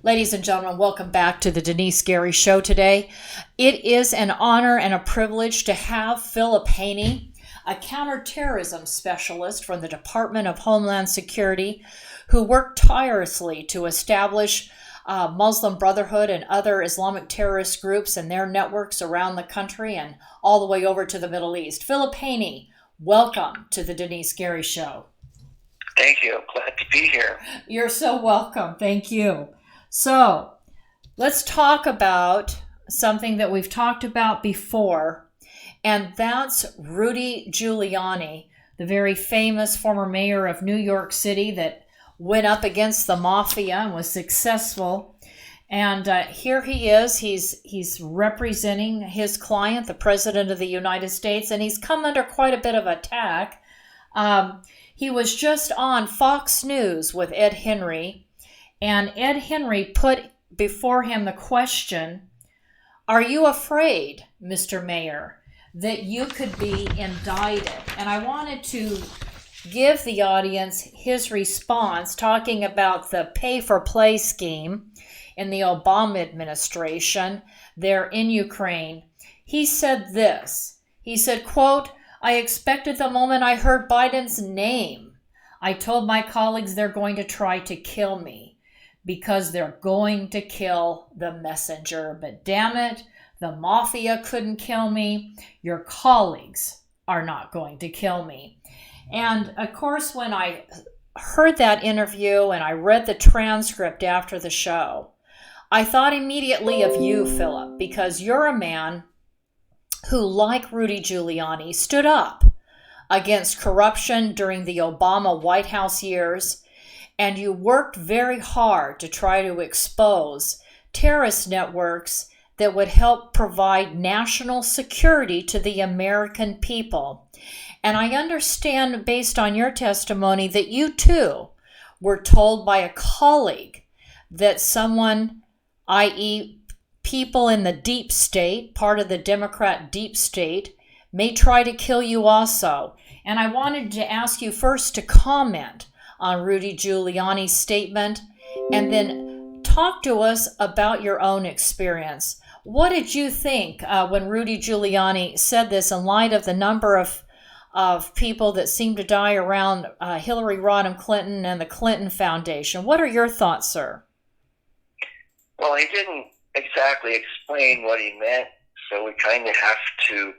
Ladies and gentlemen, welcome back to the Denice Gary Show today. It is an honor and a privilege to have Philip Haney, a counter-terrorism specialist from the Department of Homeland Security, who worked tirelessly to establish Muslim Brotherhood and other Islamic terrorist groups and their networks around the country and all the way over to the Middle East. Philip Haney, welcome to the Denice Gary Show. Thank you. Glad to be here. You're so welcome. Thank you. So let's talk about something that we've talked about before, and that's Rudy Giuliani, the very famous former mayor of New York City that went up against the mafia and was successful. And here he is. He's representing his client, the President of the United States, and he's come under quite a bit of attack. He was just on Fox News with Ed Henry, and Ed Henry put before him the question, are you afraid, Mr. Mayor, that you could be indicted? And I wanted to give the audience his response, talking about the pay-for-play scheme in the Obama administration there in Ukraine. He said this. He said, quote, I expected the moment I heard Biden's name. I told my colleagues they're going to try to kill me because they're going to kill the messenger. But damn it, the mafia couldn't kill me. Your colleagues are not going to kill me. And of course, when I heard that interview and I read the transcript after the show, I thought immediately of you, Philip, because you're a man who, like Rudy Giuliani, stood up against corruption during the Obama White House years, and you worked very hard to try to expose terrorist networks that would help provide national security to the American people. And I understand, based on your testimony, that you too were told by a colleague that someone, i.e., people in the deep state, part of the Democrat deep state, may try to kill you also. And I wanted to ask you first to comment on Rudy Giuliani's statement, and then talk to us about your own experience. What did you think when Rudy Giuliani said this in light of the number of people that seem to die around Hillary Rodham Clinton and the Clinton Foundation? What are your thoughts, sir? Well, he didn't exactly explain what he meant, so we kind of have to,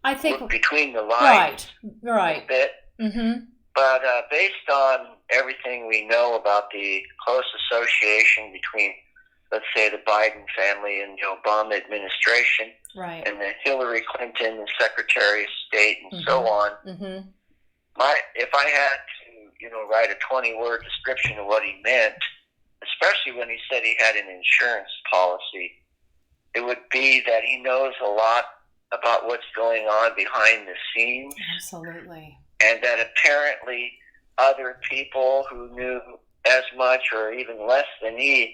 I think look between the lines right. a bit. Mm-hmm. But based on everything we know about the close association between, let's say, the Biden family and the Obama administration, right, and the Hillary Clinton, the Secretary of State, and mm-hmm. so on, mm-hmm. If I had to, write a 20-word description of what he meant, especially when he said he had an insurance policy, it would be that he knows a lot about what's going on behind the scenes. Absolutely. And that apparently other people who knew as much or even less than he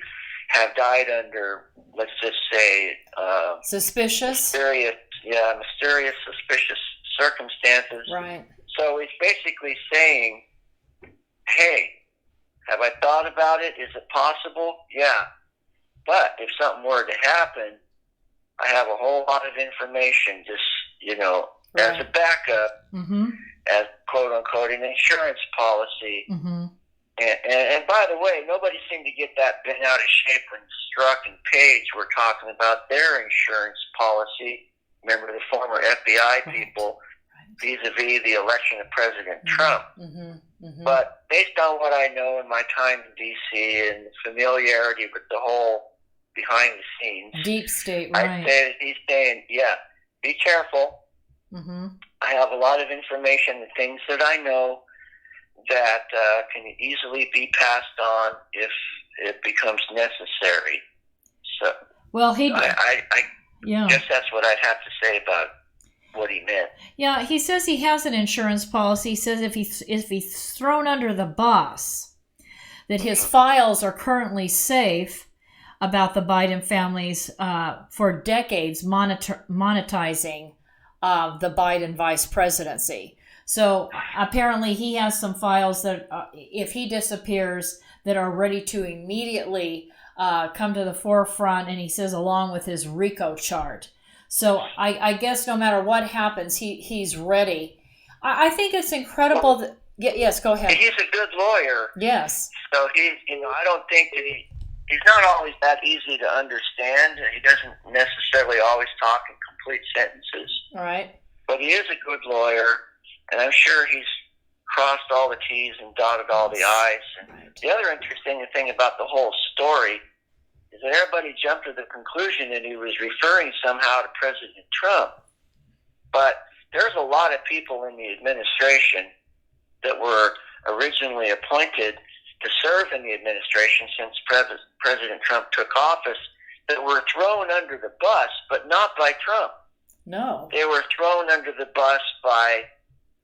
have died under, let's just say, suspicious, mysterious, suspicious circumstances. Right. So he's basically saying, hey, have I thought about it? Is it possible? Yeah. But if something were to happen, I have a whole lot of information just, right. as a backup, mm-hmm. as quote-unquote an insurance policy. Mm-hmm. And by the way, nobody seemed to get that bent out of shape when Strzok and Page were talking about their insurance policy. Remember the former FBI people, vis-a-vis the election of President mm-hmm. Trump. Mm-hmm. Mm-hmm. But based on what I know in my time in D.C. and familiarity with the whole behind the scenes, deep state, right. I'd say that he's saying, be careful. Mm-hmm. I have a lot of information and things that I know that can easily be passed on if it becomes necessary. So, well, I guess that's what I'd have to say about what he meant. Yeah, he says he has an insurance policy. He says if he's thrown under the bus, that his mm-hmm. files are currently safe about the Biden families for decades monetizing the Biden vice presidency. So apparently he has some files that if he disappears, that are ready to immediately come to the forefront, and he says along with his RICO chart. So I guess no matter what happens, he's ready. I think it's incredible that, yes, go ahead. He's a good lawyer. Yes. So I don't think that he's not always that easy to understand. He doesn't necessarily always talk in complete sentences. All right. But he is a good lawyer, and I'm sure he's crossed all the T's and dotted all the I's. And right. The other interesting thing about the whole story is that everybody jumped to the conclusion that he was referring somehow to President Trump. But there's a lot of people in the administration that were originally appointed to serve in the administration since President Trump took office that were thrown under the bus, but not by Trump. No. They were thrown under the bus by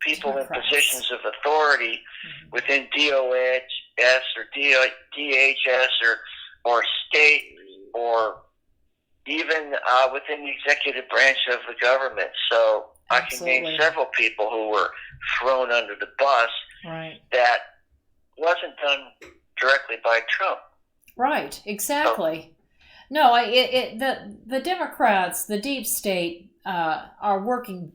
people Democrats. in positions of authority within DOS or DHS or state or even within the executive branch of the government. So Absolutely. I can name several people who were thrown under the bus. Right. That wasn't done directly by Trump. Right, exactly. No, the Democrats, the deep state, are working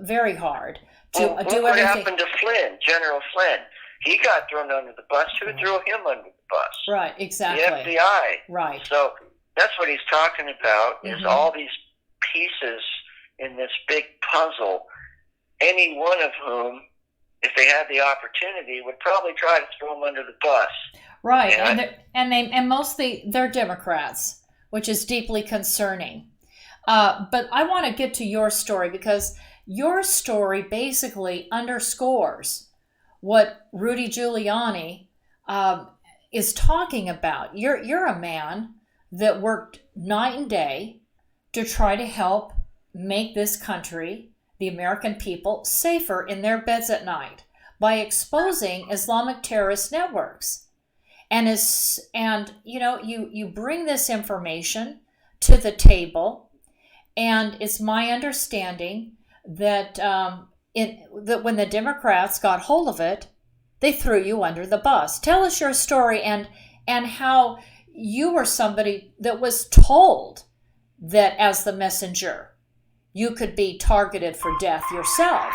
very hard to do everything. What happened to Flynn, General Flynn? He got thrown under the bus. Who threw him under the bus? Right, exactly. The FBI. Right. So that's what he's talking about, is all these pieces in this big puzzle, any one of whom, if they had the opportunity, would probably try to throw him under the bus. Right, and mostly they're Democrats, which is deeply concerning. But I want to get to your story, because your story basically underscores what Rudy Giuliani is talking about. You're a man that worked night and day to try to help make this country, the American people, safer in their beds at night by exposing Islamic terrorist networks. And you bring this information to the table, and it's my understanding that that when the Democrats got hold of it, they threw you under the bus. Tell us your story and how you were somebody that was told that as the messenger, you could be targeted for death yourself.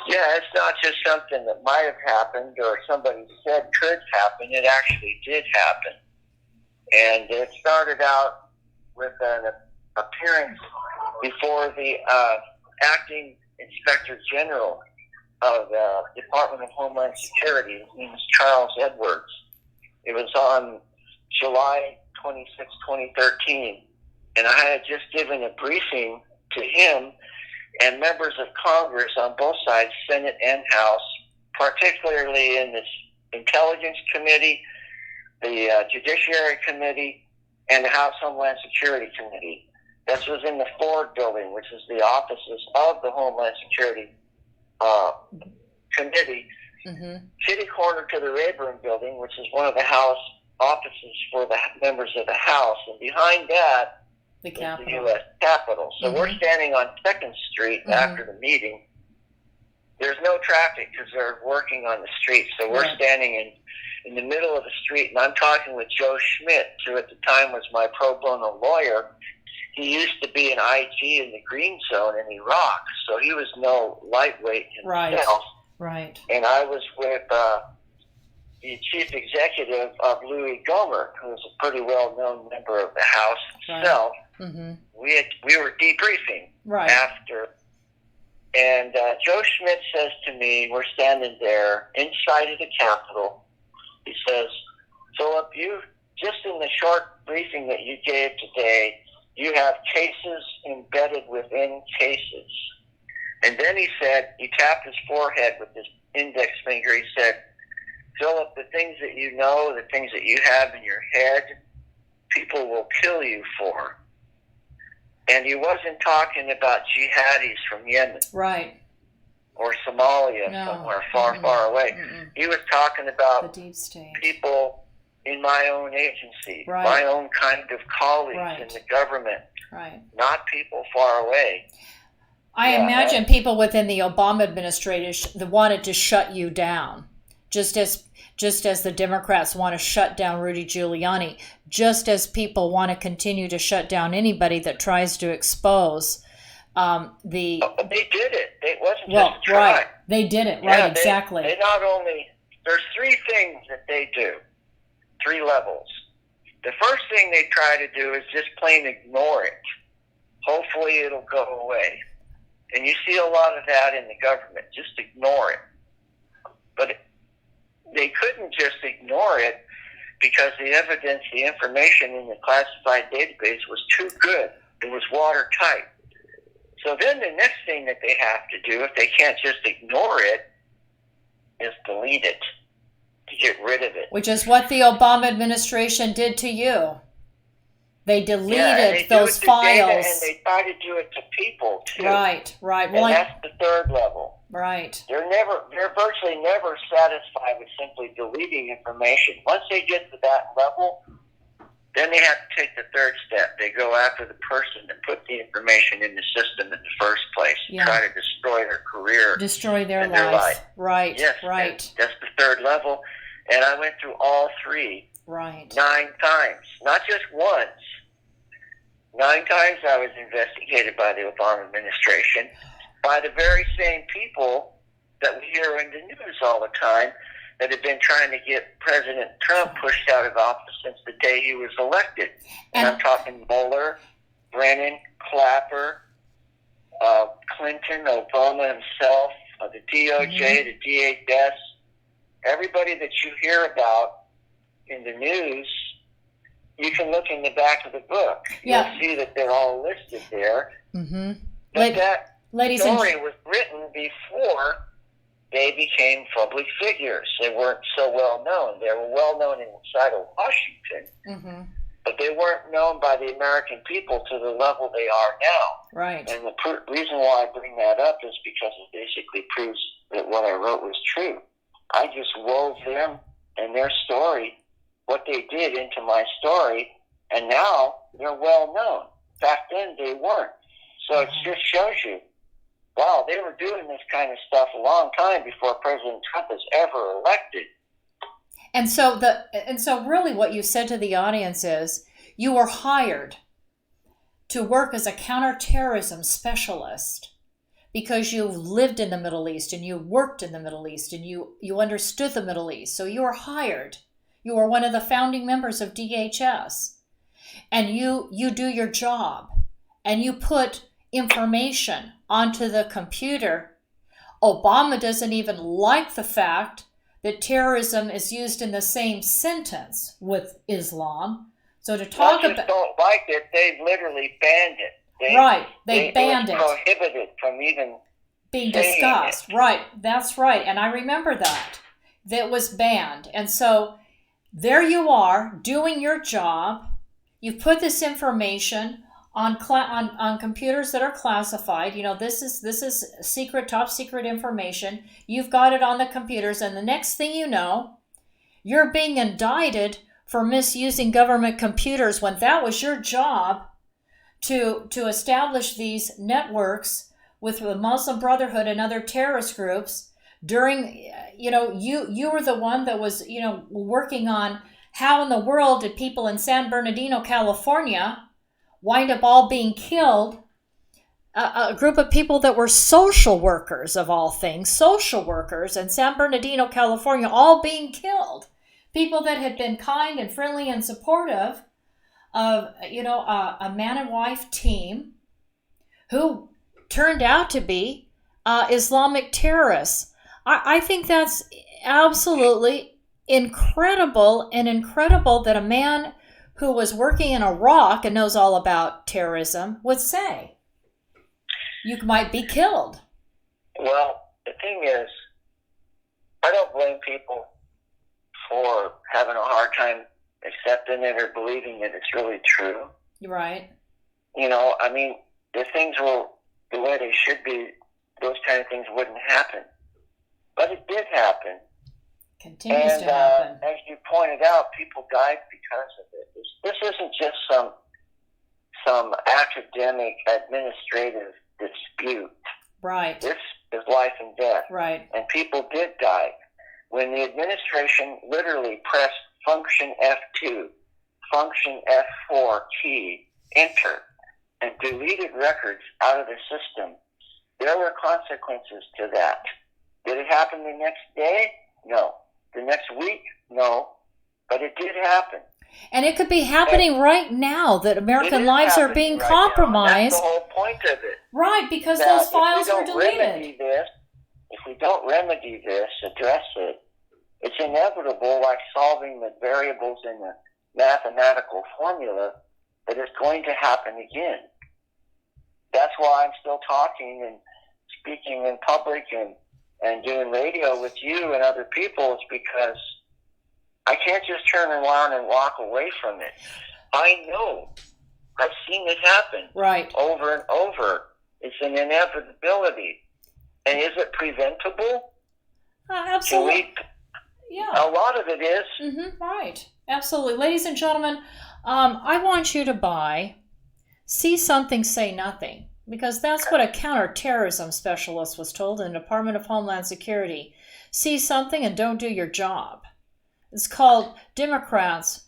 Yeah, it's not just something that might have happened or somebody said could happen. It actually did happen. And it started out with an appearance before the acting Inspector General of the Department of Homeland Security. His name is Charles Edwards. It was on July 26, 2013. And I had just given a briefing to him and members of Congress on both sides, Senate and House, particularly in this Intelligence Committee, the Judiciary Committee, and the House Homeland Security Committee. This was in the Ford Building, which is the offices of the Homeland Security Committee, kitty corner to the Rayburn Building, which is one of the House offices for the members of the House, and behind that, the Capitol. U.S. Capitol. So we're standing on 2nd Street after the meeting. There's no traffic because they're working on the street. So we're standing in the middle of the street, and I'm talking with Joe Schmidt, who at the time was my pro bono lawyer. He used to be an IG in the Green Zone in Iraq, so he was no lightweight himself. Right. And I was with the chief executive of Louis Gohmert, who's a pretty well-known member of the House itself. We were debriefing after, and Joe Schmidt says to me, we're standing there inside of the Capitol. He says, Philip, you just in the short briefing that you gave today, you have cases embedded within cases. And then he said, he tapped his forehead with his index finger. He said, Philip, the things that you know, the things that you have in your head, people will kill you for. And he wasn't talking about jihadis from Yemen. Right. Or Somalia, somewhere far, far away. He was talking about the deep state. People in my own agency, my own kind of colleagues in the government, not people far away. I imagine people within the Obama administration that wanted to shut you down, just as just as the Democrats want to shut down Rudy Giuliani, just as people want to continue to shut down anybody that tries to expose the... They did it. It wasn't just a try. Right. They did it. Yeah, right, exactly. They not only... There's three things that they do. 3 levels. The first thing they try to do is just plain ignore it. Hopefully it'll go away. And you see a lot of that in the government. Just ignore it. But they couldn't just ignore it because the evidence, the information in the classified database was too good. It was watertight. So then the next thing that they have to do, if they can't just ignore it, is delete it, to get rid of it. Which is what the Obama administration did to you. They deleted those files. And they try to do it to people, too. Right. Well, and that's the third level. Right. They're virtually never satisfied with simply deleting information. Once they get to that level, then they have to take the third step. They go after the person that put the information in the system in the first place. Yeah. Try to destroy their career. Destroy their life. Right. Yes. Right. That's the third level. And I went through all 3. Right. 9 times. Not just once. 9 times I was investigated by the Obama administration by the very same people that we hear in the news all the time that have been trying to get President Trump pushed out of office since the day he was elected. And I'm talking Mueller, Brennan, Clapper, Clinton, Obama himself, the DOJ, the DHS, everybody that you hear about in the news. You can look in the back of the book. Yeah. You'll see that they're all listed there. Mm-hmm. But that story was written before they became public figures. They weren't so well known. They were well known inside of Washington, but they weren't known by the American people to the level they are now. Right. And the reason why I bring that up is because it basically proves that what I wrote was true. I just wove them and their story, what they did, into my story, and now they're well known. Back then they weren't. So it just shows you, wow, they were doing this kind of stuff a long time before President Trump was ever elected. And so really what you said to the audience is you were hired to work as a counter-terrorism specialist because you lived in the Middle East and you worked in the Middle East and you understood the Middle East. So you were hired. You were one of the founding members of DHS. And you do your job. And you put information onto the computer. Obama doesn't even like the fact that terrorism is used in the same sentence with Islam. So to talk about... don't like it, they literally banned it. They banned it. Prohibited from even being discussed. Right, that's right. And I remember that. That was banned. And so there you are doing your job. You've put this information on computers that are classified. You know, this is secret, top secret information. You've got it on the computers, and the next thing you know, you're being indicted for misusing government computers when that was your job to establish these networks with the Muslim Brotherhood and other terrorist groups during, you were the one that was, working on how in the world did people in San Bernardino, California wind up all being killed. A group of people that were social workers, of all things, social workers in San Bernardino, California, all being killed. People that had been kind and friendly and supportive of, a man and wife team who turned out to be Islamic terrorists. I think that's absolutely incredible that a man who was working in Iraq and knows all about terrorism would say, you might be killed. Well, the thing is, I don't blame people for having a hard time accepting it or believing that it's really true. Right. If things were the way they should be, those kind of things wouldn't happen. But it did happen. Continues to happen. As you pointed out, people died because of it. This isn't just some academic, administrative dispute. Right. This is life and death. Right. And people did die. when the administration literally pressed function F2, function F4 key, enter, and deleted records out of the system, there were consequences to that. Did it happen the next day? No. The next week? No. But it did happen. And it could be happening right now, that American lives are being compromised. That's the whole point of it. Right, because those files were deleted. If we don't remedy this, address it, it's inevitable, like solving the variables in the mathematical formula, that it's going to happen again. That's why I'm still talking and speaking in public and doing radio with you and other people. It's because I can't just turn around and walk away from it. I know. I've seen it happen. Right. Over and over. It's an inevitability. And is it preventable? Absolutely. Yeah. A lot of it is. Mm-hmm. Right. Absolutely. Ladies and gentlemen, I want you to buy See Something, Say Nothing, because that's what a counter-terrorism specialist was told in the Department of Homeland Security. See something and don't do your job. It's called Democrats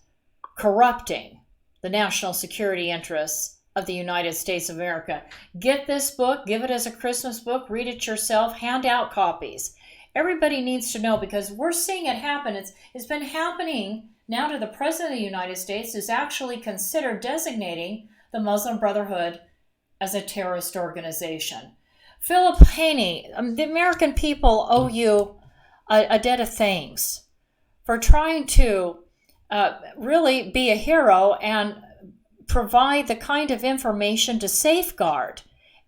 Corrupting the National Security Interests of the United States of America. Get this book, give it as a Christmas book, read it yourself, hand out copies. Everybody needs to know, because we're seeing it happen. It's been happening now to the President of the United States, who's actually considered designating the Muslim Brotherhood as a terrorist organization. Philip Haney, the American people owe you a debt of thanks for trying to really be a hero and provide the kind of information to safeguard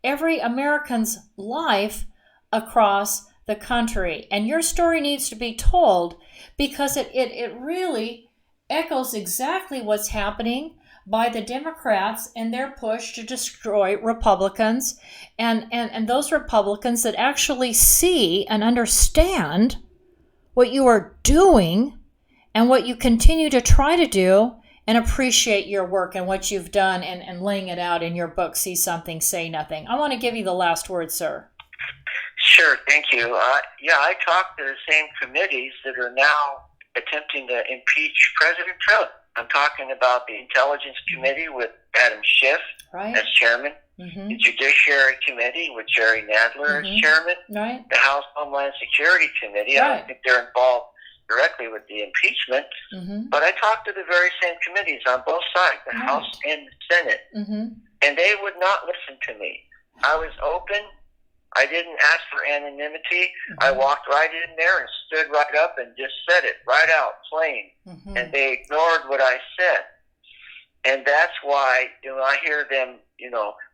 every American's life across the country. And your story needs to be told, because it really echoes exactly what's happening by the Democrats and their push to destroy Republicans, and those Republicans that actually see and understand what you are doing and what you continue to try to do, and appreciate your work and what you've done, and laying it out in your book, See Something, Say Nothing. I want to give you the last word, sir. Sure, thank you. I talked to the same committees that are now attempting to impeach President Trump. I'm talking about the Intelligence Committee with Adam Schiff as chairman, the Judiciary Committee with Jerry Nadler as chairman, the House Homeland Security Committee. I don't think they're involved directly with the impeachment, but I talked to the very same committees on both sides, the House and the Senate, and they would not listen to me. I was open. I didn't ask for anonymity. I walked right in there and stood right up and just said it right out, plain. And they ignored what I said. And that's why, I hear them,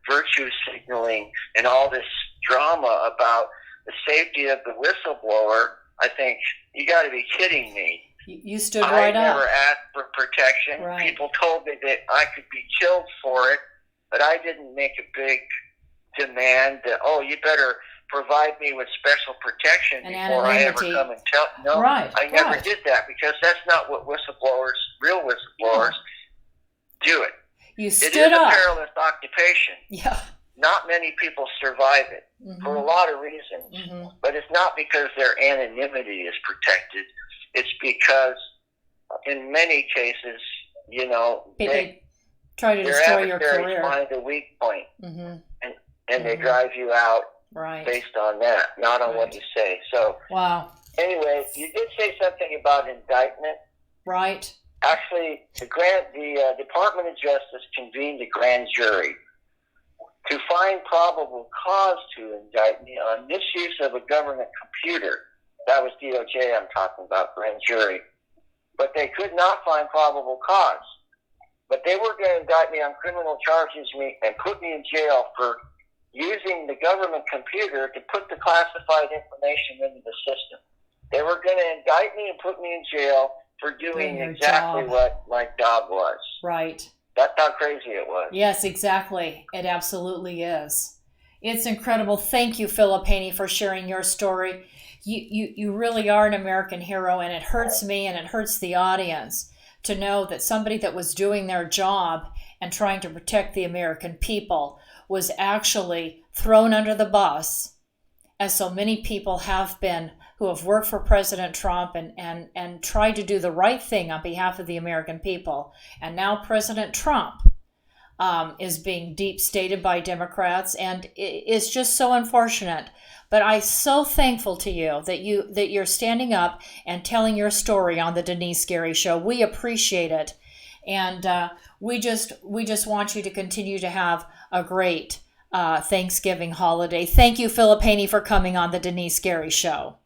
virtue signaling and all this drama about the safety of the whistleblower. I think, you got to be kidding me. You stood right up. I never asked for protection. People told me that I could be killed for it, but I didn't make a big demand that, you better provide me with special protection before I ever come and tell. No, I never did that, because that's not what real whistleblowers do it. You stood up. It is a perilous occupation. Yeah. Not many people survive it for a lot of reasons, but it's not because their anonymity is protected. It's because in many cases, they try to destroy your career. Find a weak point, and they drive you out based on that, not on what you say. So, anyway, you did say something about indictment. Right. Actually, the Department of Justice convened a grand jury to find probable cause to indict me on misuse of a government computer. That was DOJ I'm talking about, grand jury. But they could not find probable cause. But they were going to indict me on criminal charges and put me in jail for using the government computer to put the classified information into the system. They were going to indict me and put me in jail for doing exactly what my job was. Right. That's how crazy it was. Yes, exactly. It absolutely is. It's incredible. Thank you, Philip Haney, for sharing your story. You really are an American hero, and it hurts me and it hurts the audience to know that somebody that was doing their job and trying to protect the American people was actually thrown under the bus, as so many people have been who have worked for President Trump and tried to do the right thing on behalf of the American people. And now President Trump is being deep stated by Democrats, and it's just so unfortunate. But I'm so thankful to you that you're standing up and telling your story on the Denice Gary Show. We appreciate it, and we just want you to continue to have a great Thanksgiving holiday. Thank you, Philip Haney, for coming on the Denice Gary Show.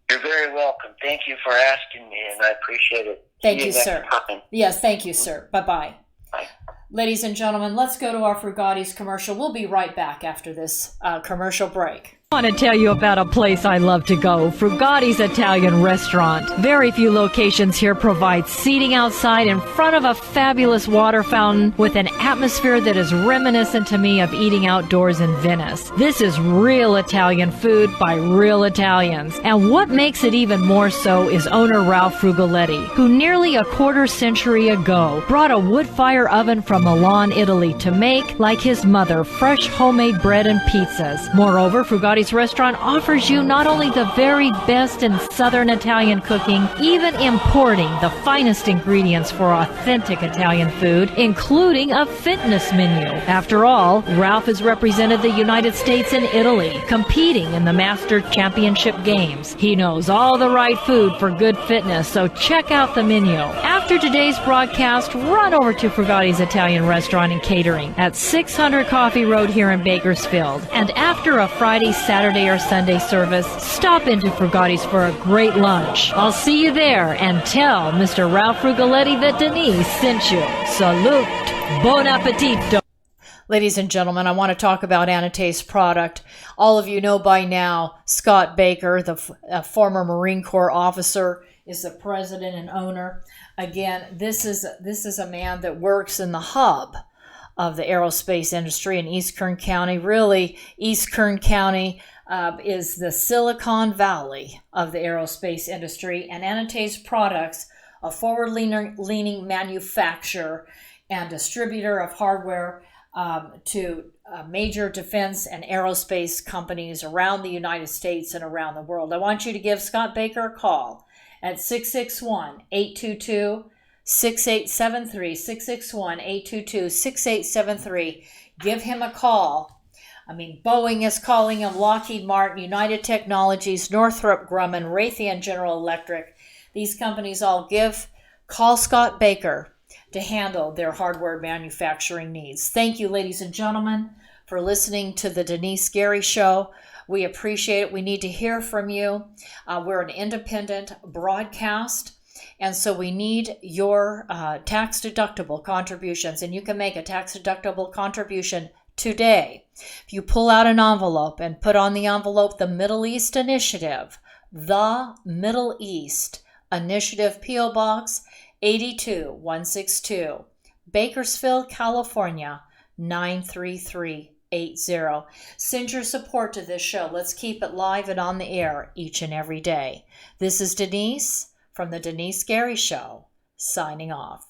You're very welcome. Thank you for asking me, and I appreciate it. Thank you, sir. Yes, thank you, sir. Bye-bye. Bye. Ladies and gentlemen, let's go to our Frugati's commercial. We'll be right back after this commercial break. I want to tell you about a place I love to go, Frugati's Italian Restaurant. Very few locations here provide seating outside in front of a fabulous water fountain with an atmosphere that is reminiscent to me of eating outdoors in Venice. This is real Italian food by real Italians. And what makes it even more so is owner Ralph Frugoletti, who nearly a quarter century ago brought a wood fire oven from Milan, Italy to make, like his mother, fresh homemade bread and pizzas. Moreover, Frugati's Restaurant offers you not only the very best in Southern Italian cooking, even importing the finest ingredients for authentic Italian food, including a fitness menu. After all, Ralph has represented the United States and Italy, competing in the Master Championship Games. He knows all the right food for good fitness, so check out the menu. After today's broadcast, run over to Frugati's Italian Restaurant and Catering at 600 Coffee Road here in Bakersfield. And after a Friday, Saturday, or Sunday service, stop into Frugati's for a great lunch. I'll see you there, and tell Mr. Ralph Frugoletti that Denice sent you. Salute. Bon appetito. Ladies and gentlemen, I want to talk about Anita's product. All of you know by now, Scott Baker, the former Marine Corps officer, is the president and owner. Again, this is a man that works in the hub of the aerospace industry in East Kern County. Really, East Kern County is the Silicon Valley of the aerospace industry, and Anita's products, a forward-leaning manufacturer and distributor of hardware to major defense and aerospace companies around the United States and around the world. I want you to give Scott Baker a call at 661-822-6873, 661-822-6873. Give him a call. I mean, Boeing is calling him, Lockheed Martin, United Technologies, Northrop Grumman, Raytheon General Electric. These companies all call Scott Baker to handle their hardware manufacturing needs. Thank you, ladies and gentlemen, for listening to the Denice Gary Show. We appreciate it. We need to hear from you. We're an independent broadcast, and so we need your tax-deductible contributions, and you can make a tax-deductible contribution today. If you pull out an envelope and put on the envelope the Middle East Initiative, the Middle East Initiative, P.O. Box 82162, Bakersfield, California 93380. Send your support to this show. Let's keep it live and on the air each and every day. This is Denice from the Denice Gary Show, signing off.